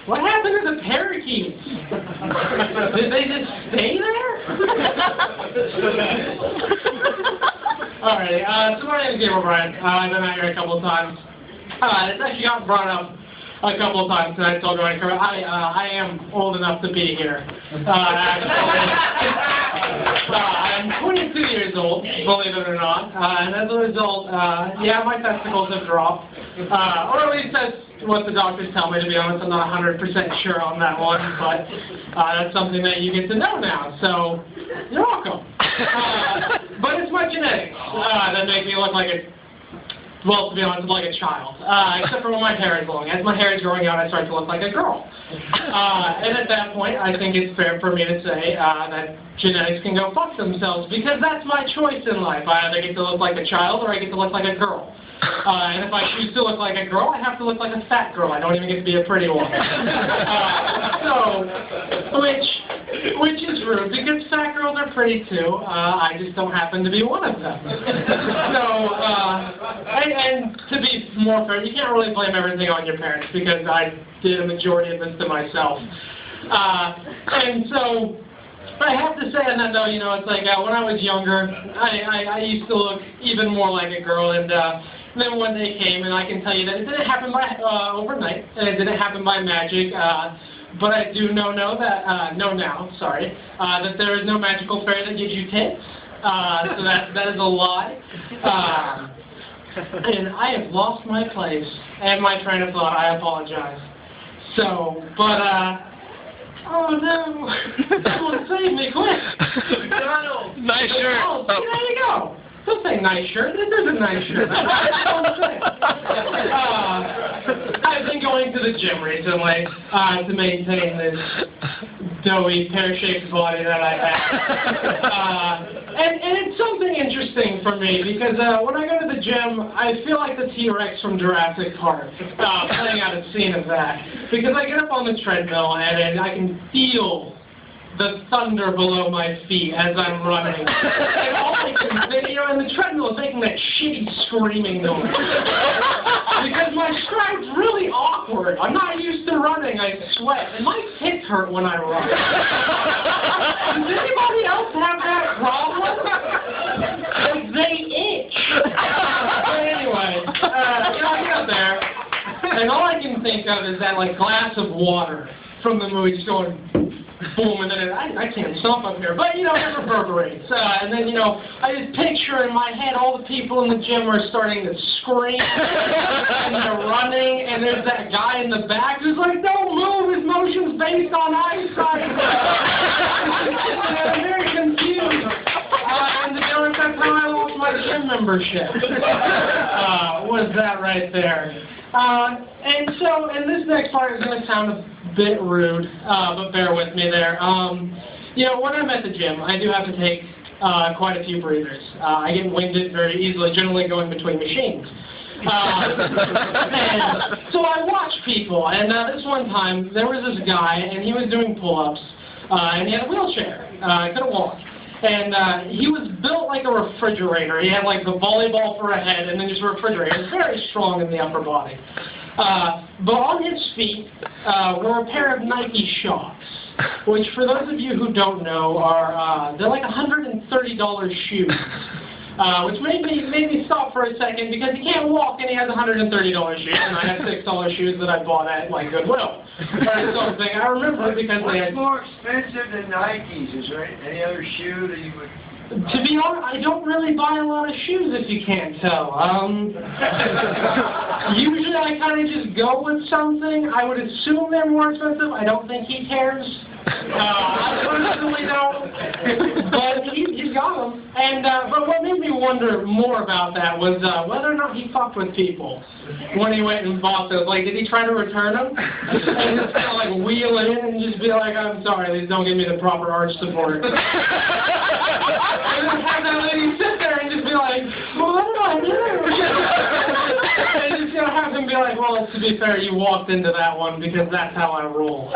What happened to the parakeets? Did they just stay there? Alright, so my name is Gabriel Bryan. I've been out here a couple of times. It's actually got brought up a couple of times tonight, so I am old enough to be here. I'm 22 years old, believe it or not, and as a result, yeah, my testicles have dropped, or at least that's what the doctors tell me, to be honest. I'm not 100% sure on that one, but that's something that you get to know now, so you're welcome. But it's my genetics that make me look like a, well, to be honest, like a child, except for when my hair is long. As my hair is growing out, I start to look like a girl. And at that point, I think it's fair for me to say that genetics can go fuck themselves, because that's my choice in life. I either get to look like a child or I get to look like a girl. And if I choose to look like a girl, I have to look like a fat girl. I don't even get to be a pretty one. Which is rude, because fat girls are pretty too. I just don't happen to be one of them. So, and to be more fair, you can't really blame everything on your parents, because I did a majority of this to myself. And so, I have to say on that though, you know, it's like when I was younger, I used to look even more like a girl, and then one day came, and I can tell you that it didn't happen by overnight, and it didn't happen by magic. But I do know now that there is no magical fairy that gives you tits. So that is a lie. And I have lost my place and my train of thought. I apologize. So, but oh no! Someone save me, quick! Nice shirt. Oh, there you go. Don't say nice shirt. This is a nice shirt. I've been going to the gym recently to maintain this doughy, pear-shaped body that I have. And it's something interesting for me, because when I go to the gym, I feel like the T-Rex from Jurassic Park, playing out a scene of that. Because I get up on the treadmill, and I can feel the thunder below my feet as I'm running. And all I can, and the treadmill is making that shitty screaming noise. Because my stride's really awkward. I'm not used to running, I sweat. And my tits hurt when I run. Does anybody else have that problem? Like, they itch. But anyway, you know, I get up there, and all I can think of is that, like, glass of water from the movie just going boom, and then I can't stop up here, but, you know, it reverberates. And then, you know, I just picture in my head all the people in the gym are starting to scream, and they're running, and there's that guy in the back who's like, don't move, his motion's based on eyesight. I'm very confused. And to be honest, that's how I lost my gym membership. Was that right there. And this next part is going to sound a bit rude, but bear with me there. You know, when I'm at the gym, I do have to take quite a few breathers. I get winded very easily, generally going between machines. And so I watch people, and this one time, there was this guy, and he was doing pull-ups, and he had a wheelchair. Couldn't walk. And he was built like a refrigerator. He had like the volleyball for a head and then just a refrigerator. He was very strong in the upper body. But on his feet were a pair of Nike Shox, which for those of you who don't know are, they're like $130 shoes. Which made me stop for a second, because he can't walk and he has $130 shoes, and I have $6 shoes that I bought at like Goodwill. Or something. I remember because they had. What's more expensive than Nikes? Is there any other shoe that you would? To be honest, I don't really buy a lot of shoes, if you can't tell. Usually I kind of just go with something. I would assume they're more expensive. I don't think he cares. I personally don't. But he's got them. And, but what made me wonder more about that was whether or not he fucked with people when he went and bought those. Like, did he try to return them? And just kind of like wheel it in and just be like, I'm sorry, these don't give me the proper arch support. And then have that lady sit there and just be like, well, what do I do? And just have him be like, well, to be fair, you walked into that one because that's how I roll.